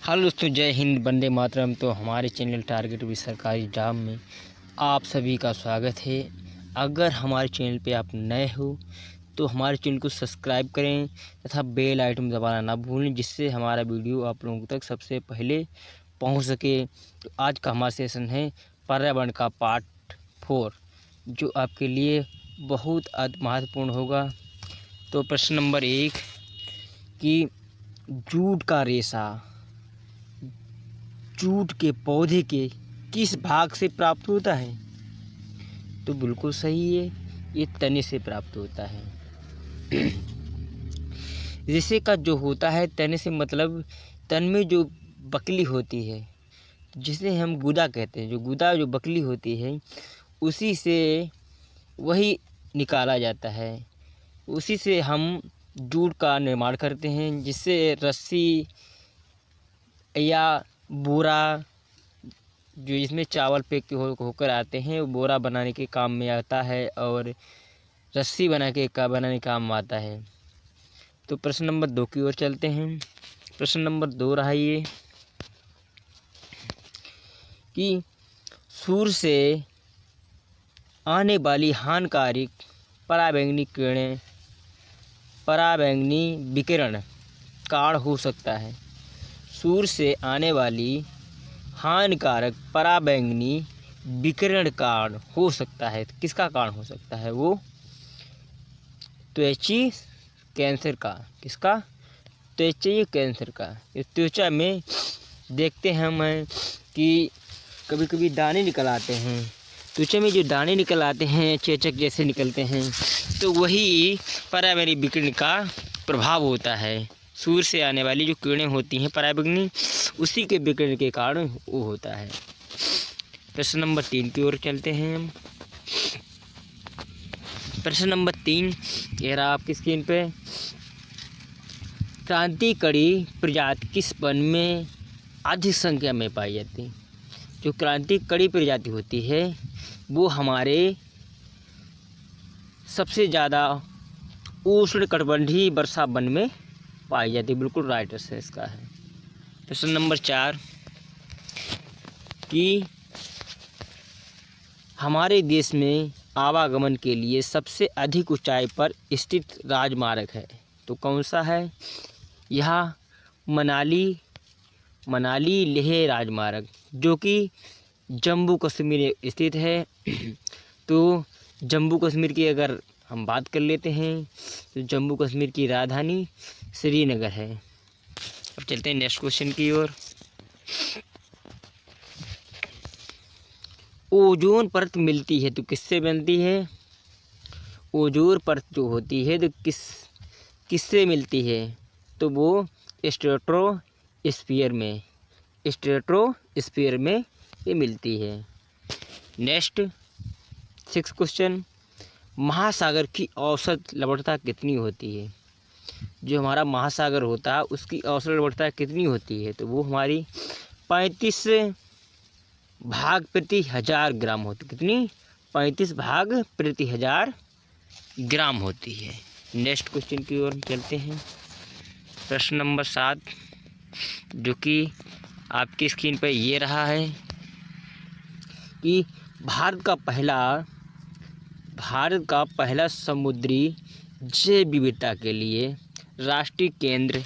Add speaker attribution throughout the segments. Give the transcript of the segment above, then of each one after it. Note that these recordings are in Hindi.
Speaker 1: हेलो दोस्तों, जय हिंद, वंदे मातरम। तो हमारे चैनल टारगेट विद सरकारी जॉब में आप सभी का स्वागत है। अगर हमारे चैनल पे आप नए हो तो हमारे चैनल को सब्सक्राइब करें तथा बेल आइटम दबाना ना भूलें, जिससे हमारा वीडियो आप लोगों तक सबसे पहले पहुंच सके। तो आज का हमारा सेशन है पर्यावरण का पार्ट 4, जो आपके लिए बहुत महत्वपूर्ण होगा। तो प्रश्न नंबर 1 कि जूट का रेशा जूट के पौधे के किस भाग से प्राप्त होता है? तो बिल्कुल सही है, ये तने से प्राप्त होता है। रेशे का जो होता है तने से मतलब तन में जो बकली होती है, जिसे हम गुदा कहते हैं, जो बकली होती है, उसी से वही निकाला जाता है। उसी से हम जूट का निर्माण करते हैं, जिससे रस्सी या बोरा, जो इसमें चावल पैक होकर आते हैं, वो बोरा बनाने के काम में आता है और रस्सी बनाने काम में आता है। तो प्रश्न नंबर 2 की ओर चलते हैं। प्रश्न नंबर 2 रहा ये कि सूर्य से आने वाली हानिकारक पराबैंगनी विकिरण कारण हो सकता है। सूर्य से आने वाली हानिकारक पराबैंगनी विकिरण कारण हो सकता है। किसका कारण हो सकता है? वो त्वचा कैंसर का। किसका? त्वचा कैंसर का। ये त्वचा में देखते हैं हम कि कभी कभी दाने निकल आते हैं। त्वचा में जो दाने निकल आते हैं, चेचक जैसे निकलते हैं, तो वही पराबैंगनी विकिरण का प्रभाव होता है। सूर्य से आने वाली जो किरणें होती हैं पराबैंगनी, उसी के विकिरण के कारण वो होता है। प्रश्न नंबर 3 की ओर चलते हैं हम। प्रश्न नंबर 3 ये रहा आपकी स्क्रीन पे। क्रांति कड़ी प्रजाति किस वन में अधिक संख्या में पाई जाती है? जो क्रांति कड़ी प्रजाति होती है वो हमारे सबसे ज़्यादा उष्णकटिबंधीय वर्षा वन में पाई जाती है। बिल्कुल राइट आंसर इसका है। प्रश्न नंबर 4 कि हमारे देश में आवागमन के लिए सबसे अधिक ऊंचाई पर स्थित राजमार्ग है, तो कौन सा है? यह मनाली लेह राजमार्ग, जो कि जम्मू कश्मीर में स्थित है। तो जम्मू कश्मीर की अगर हम बात कर लेते हैं तो जम्मू कश्मीर की राजधानी श्रीनगर है। अब चलते हैं नेक्स्ट क्वेश्चन की ओर। ओजोन परत मिलती है तो किससे बनती है? ओजोन परत जो होती है तो किससे मिलती है? तो वो स्ट्रेटोस्फीयर में ये मिलती है। Next 6 question. महासागर की औसत लवणता कितनी होती है? जो हमारा महासागर होता है उसकी औसत लवणता कितनी होती है? तो वो हमारी 35 भाग प्रति 1000 ग्राम होती है। कितनी? 35 भाग प्रति 1000 ग्राम होती है। नेक्स्ट क्वेश्चन की ओर चलते हैं। प्रश्न नंबर 7 जो कि आपकी स्क्रीन पर ये रहा है कि भारत का पहला समुद्री जैव विविधता के लिए राष्ट्रीय केंद्र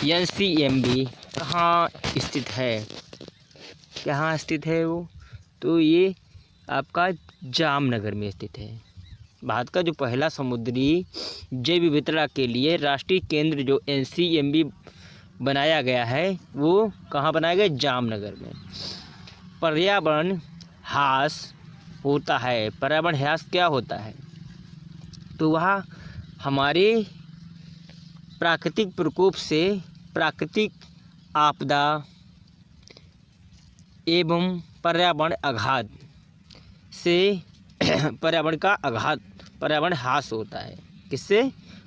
Speaker 1: NCMB कहाँ स्थित है? कहाँ स्थित है वो? तो ये आपका जामनगर में स्थित है। भारत का जो पहला समुद्री जैव विविधता के लिए राष्ट्रीय केंद्र जो NCMB बनाया गया है, वो कहाँ बनाया गया? जामनगर में। पर्यावरण ह्रास होता है। पर्यावरण ह्रास क्या होता है? तो वह हमारे प्राकृतिक प्रकोप से, प्राकृतिक आपदा एवं पर्यावरण आघात से पर्यावरण ह्रास होता है। किससे?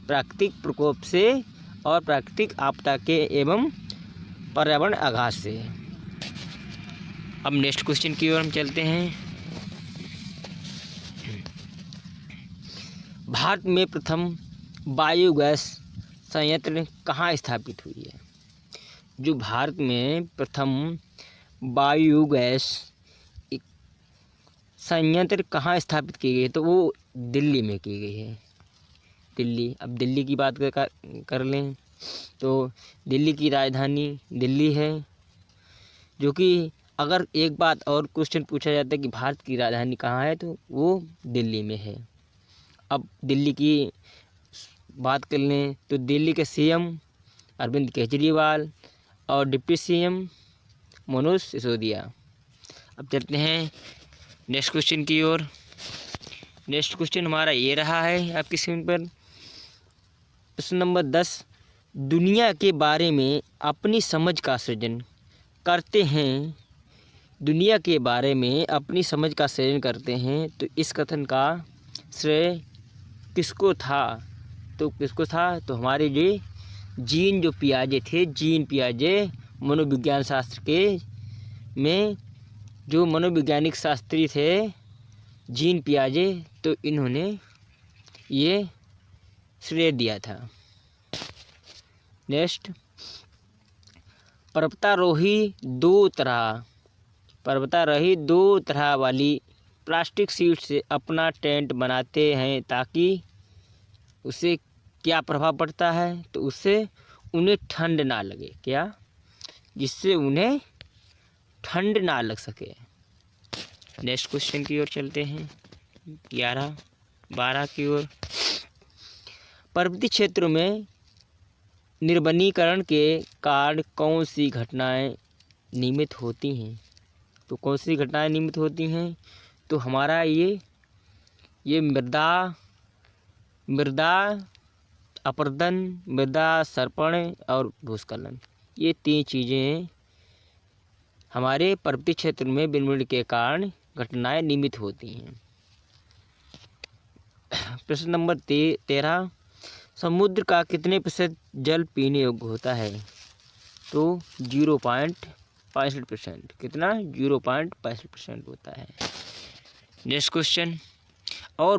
Speaker 1: प्राकृतिक प्रकोप से और प्राकृतिक आपदा के एवं पर्यावरण आघात से। अब नेक्स्ट क्वेश्चन की ओर हम चलते हैं। भारत में प्रथम बायोगैस संयंत्र कहाँ स्थापित हुई है? जो भारत में प्रथम बायोगैस संयंत्र कहाँ स्थापित की गई है, तो वो दिल्ली में की गई है। दिल्ली, अब दिल्ली की बात कर लें तो दिल्ली की राजधानी दिल्ली है। जो कि अगर एक बात और क्वेश्चन पूछा जाता है कि भारत की राजधानी कहाँ है, तो वो दिल्ली में है। अब दिल्ली की बात कर लें तो दिल्ली के सीएम अरविंद केजरीवाल और डिप्टी सीएम मनोज सिसोदिया। अब चलते हैं नेक्स्ट क्वेश्चन की ओर। नेक्स्ट क्वेश्चन हमारा ये रहा है आपकी स्क्रीन पर। प्रश्न नंबर 10, दुनिया के बारे में अपनी समझ का सृजन करते हैं। दुनिया के बारे में अपनी समझ का सृजन करते हैं, तो इस कथन का श्रेय किसको था? तो किसको था? तो हमारे ये जीन जो पियाजे थे, जीन पियाजे मनोविज्ञान शास्त्र के में जो मनोवैज्ञानिक शास्त्री थे जीन पियाजे, तो इन्होंने ये श्रेय दिया था। नेक्स्ट, पर्वतारोही दो तरह वाली प्लास्टिक शीट से अपना टेंट बनाते हैं, ताकि उससे क्या प्रभाव पड़ता है? तो उससे उन्हें ठंड ना लगे। क्या? जिससे उन्हें ठंड ना लग सके। नेक्स्ट क्वेश्चन की ओर चलते हैं 11-12 की ओर। पर्वतीय क्षेत्रों में निर्वनीकरण के कारण कौन सी घटनाएं नियमित होती हैं? तो कौन सी घटनाएं नियमित होती हैं? तो हमारा ये मृदा अपरदन, मृदा सर्पण और भूस्खलन, ये 3 चीज़ें हमारे पर्वतीय क्षेत्र में वनोन्मूलन के कारण घटनाएं नियमित होती हैं। प्रश्न नंबर 13, समुद्र का कितने प्रतिशत जल पीने योग्य होता है? तो 0.65%। कितना? 0.65% होता है। नेक्स्ट क्वेश्चन, और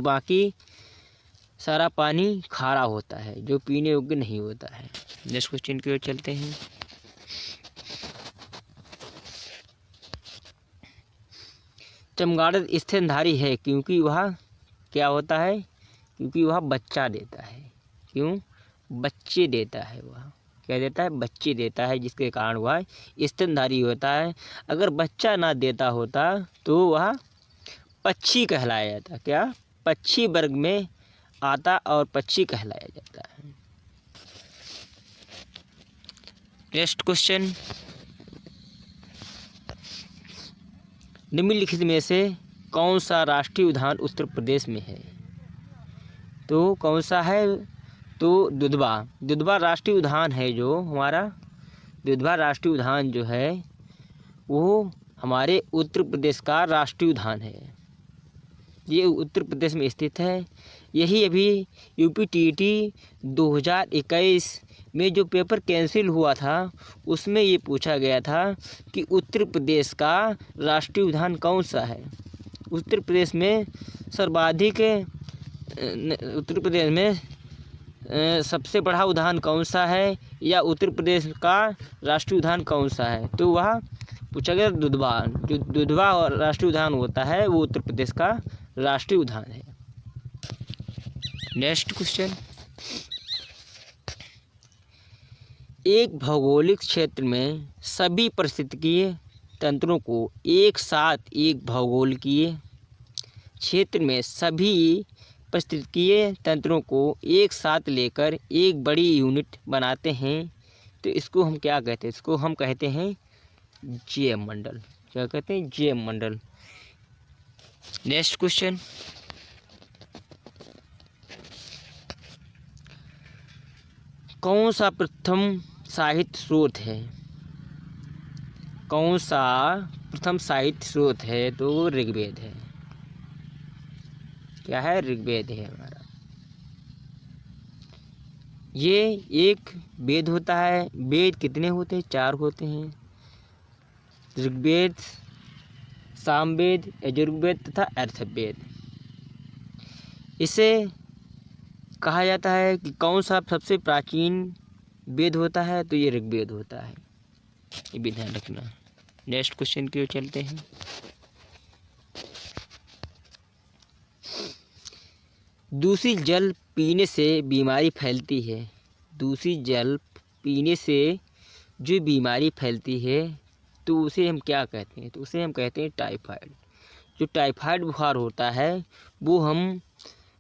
Speaker 1: बाकी सारा पानी खारा होता है, जो पीने योग्य नहीं होता है। नेक्स्ट क्वेश्चन की ओर चलते हैं। चमगादड़ स्तनधारी है क्योंकि वह क्या होता है? क्योंकि वह बच्चा देता है। क्यों? बच्चे देता है। वह क्या देता है? बच्चे देता है, जिसके कारण वह स्तनधारी होता है। अगर बच्चा ना देता होता तो वह पक्षी कहलाया जाता। क्या? पक्षी वर्ग में आता और पक्षी कहलाया जाता है। नेक्स्ट क्वेश्चन, निम्नलिखित में से कौन सा राष्ट्रीय उद्यान उत्तर प्रदेश में है? तो कौन सा है? तो दुधवा राष्ट्रीय उद्यान है। जो हमारा दुधवा राष्ट्रीय उद्यान जो है वो हमारे उत्तर प्रदेश का राष्ट्रीय उद्यान है। ये उत्तर प्रदेश में स्थित है। यही अभी यूपीटीईटी 2021 में जो पेपर कैंसिल हुआ था, उसमें ये पूछा गया था कि उत्तर प्रदेश का राष्ट्रीय उद्यान कौन सा है। उत्तर प्रदेश में सबसे बड़ा उद्यान कौन सा है, या उत्तर प्रदेश का राष्ट्रीय उद्यान कौन सा है? तो वह पूछा गया दुधवा। जो दुधवा राष्ट्रीय उद्यान होता है वो उत्तर प्रदेश का राष्ट्रीय उद्यान है। नेक्स्ट क्वेश्चन, एक भौगोलिक क्षेत्र में सभी पारिस्थितिकीय तंत्रों को एक साथ एक भौगोलिकीय क्षेत्र में सभी पारिस्थितिकीय तंत्रों को एक साथ लेकर एक बड़ी यूनिट बनाते हैं, तो इसको हम क्या कहते हैं? इसको हम कहते हैं जैव मंडल। क्या कहते हैं? जैव मंडल। नेक्स्ट क्वेश्चन, कौन सा प्रथम साहित्य स्रोत है? कौन सा प्रथम साहित्य स्रोत है? तो ऋग्वेद है। क्या है? ऋग्वेद है हमारा। ये एक वेद होता है। वेद कितने होते हैं? 4 होते हैं। ऋग्वेद, सामवेद, यजुर्वेद तथा अथर्ववेद। इसे कहा जाता है कि कौन सा सबसे प्राचीन वेद होता है, तो ये ऋग्वेद होता है, ये भी ध्यान रखना। नेक्स्ट क्वेश्चन की ओर चलते हैं। दूषित जल पीने से बीमारी फैलती है। दूषित जल पीने से जो बीमारी फैलती है तो उसे हम क्या कहते हैं, तो उसे हम कहते हैं टाइफाइड। जो टाइफाइड बुखार होता है वो हम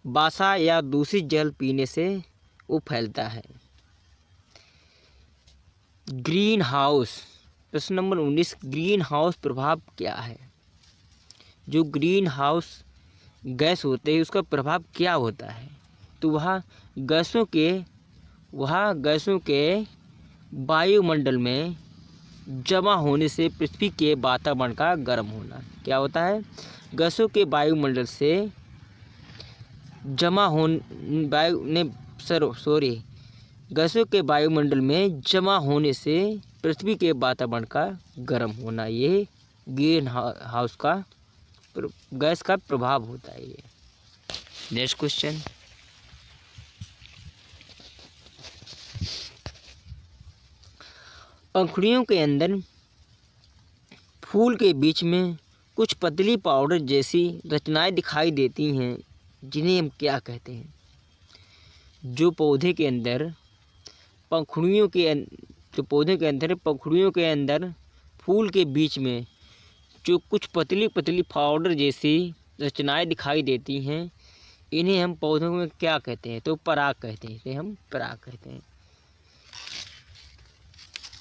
Speaker 1: बासा या दूषित जल पीने से वो फैलता है। ग्रीन हाउस, प्रश्न नंबर 19, ग्रीन हाउस प्रभाव क्या है। जो ग्रीन हाउस गैस होते हैं उसका प्रभाव क्या होता है, तो वह गैसों के वायुमंडल में जमा होने से पृथ्वी के वातावरण का गर्म होना। क्या होता है, गैसों के वायुमंडल से गैसों के वायुमंडल में जमा होने से पृथ्वी के वातावरण का गर्म होना, ये ग्रीन हाउस का गैस का प्रभाव होता है ये। नेक्स्ट क्वेश्चन, पंखुड़ियों के अंदर फूल के बीच में कुछ पतली पाउडर जैसी रचनाएं दिखाई देती हैं, जिन्हें हम क्या कहते हैं। जो पौधे के अंदर पंखुड़ियों के अंदर फूल के बीच में जो कुछ पतली पतली पाउडर जैसी रचनाएं दिखाई देती हैं, इन्हें हम पौधों में क्या कहते हैं, तो पराग कहते हैं, इसे हम पराग कहते हैं।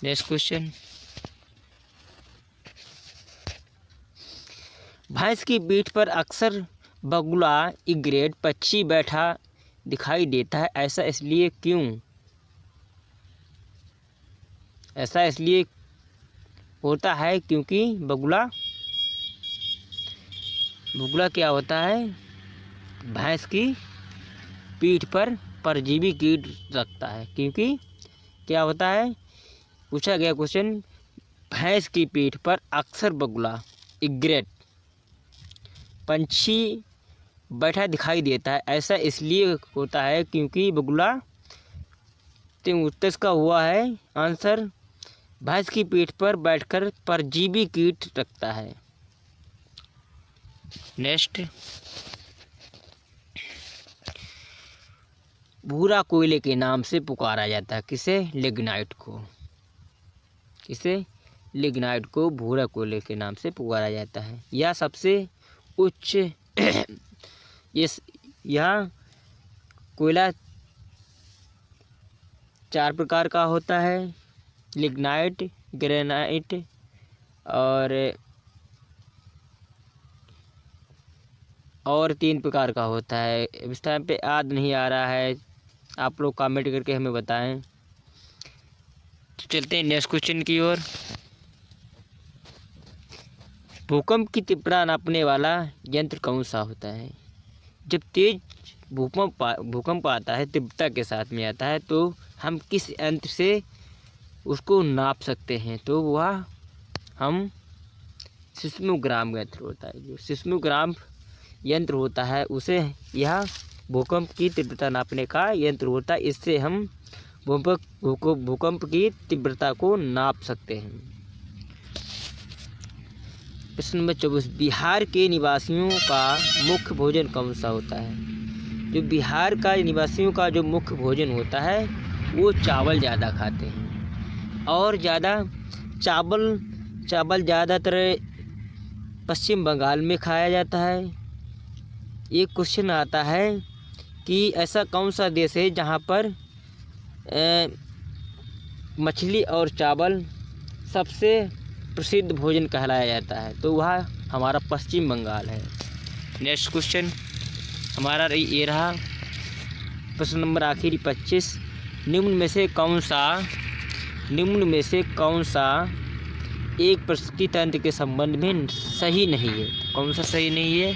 Speaker 1: नेक्स्ट क्वेश्चन, भैंस की पीठ पर अक्सर बगुला इग्रेट पक्षी बैठा दिखाई देता है, ऐसा इसलिए क्यों? ऐसा इसलिए होता है क्योंकि बगुला क्या होता है, भैंस की पीठ पर परजीवी कीट रखता है। क्योंकि क्या होता है, पूछा गया क्वेश्चन, भैंस की पीठ पर अक्सर बगुला इग्रेट पंछी बैठा दिखाई देता है, ऐसा इसलिए होता है क्योंकि बगुला, तो उत्तर इसका हुआ है आंसर, भैंस की पीठ पर बैठकर परजीवी कीट रखता है। नेक्स्ट, भूरा कोयले के नाम से पुकारा जाता है, किसे? लिग्नाइट को। किसे? लिग्नाइट को भूरा कोयले के नाम से पुकारा जाता है। यह सबसे उच्च यह कोयला 4 प्रकार का होता है, लिग्नाइट, ग्रेनाइट और 3 प्रकार का होता है। इस टाइम पे याद नहीं आ रहा है, आप लोग कमेंट करके हमें बताएं। तो चलते हैं नेक्स्ट क्वेश्चन की ओर। भूकंप की तीव्रता नापने वाला यंत्र कौन सा होता है? जब तेज भूकंप आता है, तीव्रता के साथ में आता है, तो हम किस यंत्र से उसको नाप सकते हैं? तो वह हम सिस्मोग्राम यंत्र होता है। जो सिस्मोग्राम यंत्र होता है उसे यह भूकंप की तीव्रता नापने का यंत्र होता है। इससे हम भूकंप की तीव्रता को नाप सकते हैं। प्रश्न नंबर 24, बिहार के निवासियों का मुख्य भोजन कौन सा होता है? जो बिहार का निवासियों का जो मुख्य भोजन होता है वो चावल ज़्यादा खाते हैं, और चावल ज़्यादातर पश्चिम बंगाल में खाया जाता है। एक क्वेश्चन आता है कि ऐसा कौन सा देश है जहाँ पर मछली और चावल सबसे प्रसिद्ध भोजन कहलाया जाता है? तो वह हमारा पश्चिम बंगाल है। नेक्स्ट क्वेश्चन हमारा ये रहा प्रश्न नंबर आखिरी 25, निम्न में से कौन सा एक प्रकृति तंत्र के संबंध में सही नहीं है? कौन सा सही नहीं है?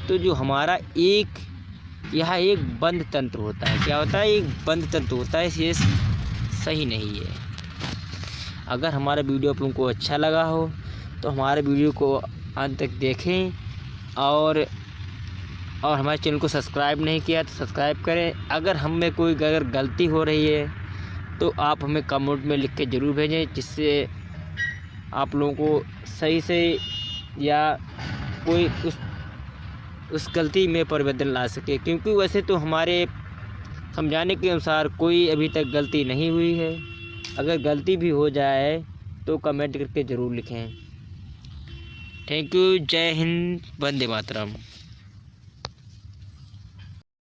Speaker 1: तो जो हमारा यह एक बंद तंत्र होता है। क्या होता है? एक बंद तंत्र होता है, ये सही नहीं है। अगर हमारा वीडियो आप लोगों को अच्छा लगा हो तो हमारे वीडियो को अंत तक देखें और और हमारे चैनल को सब्सक्राइब नहीं किया तो सब्सक्राइब करें। अगर हम में कोई अगर गलती हो रही है तो आप हमें कमेंट में लिख के ज़रूर भेजें, जिससे आप लोगों को सही से या कोई उस गलती में परिवर्तन ला सके। क्योंकि वैसे तो हमारे समझाने के अनुसार कोई अभी तक गलती नहीं हुई है। अगर गलती भी हो जाए तो कमेंट करके ज़रूर लिखें। Thank you. जय हिंद, वंदे मातरम।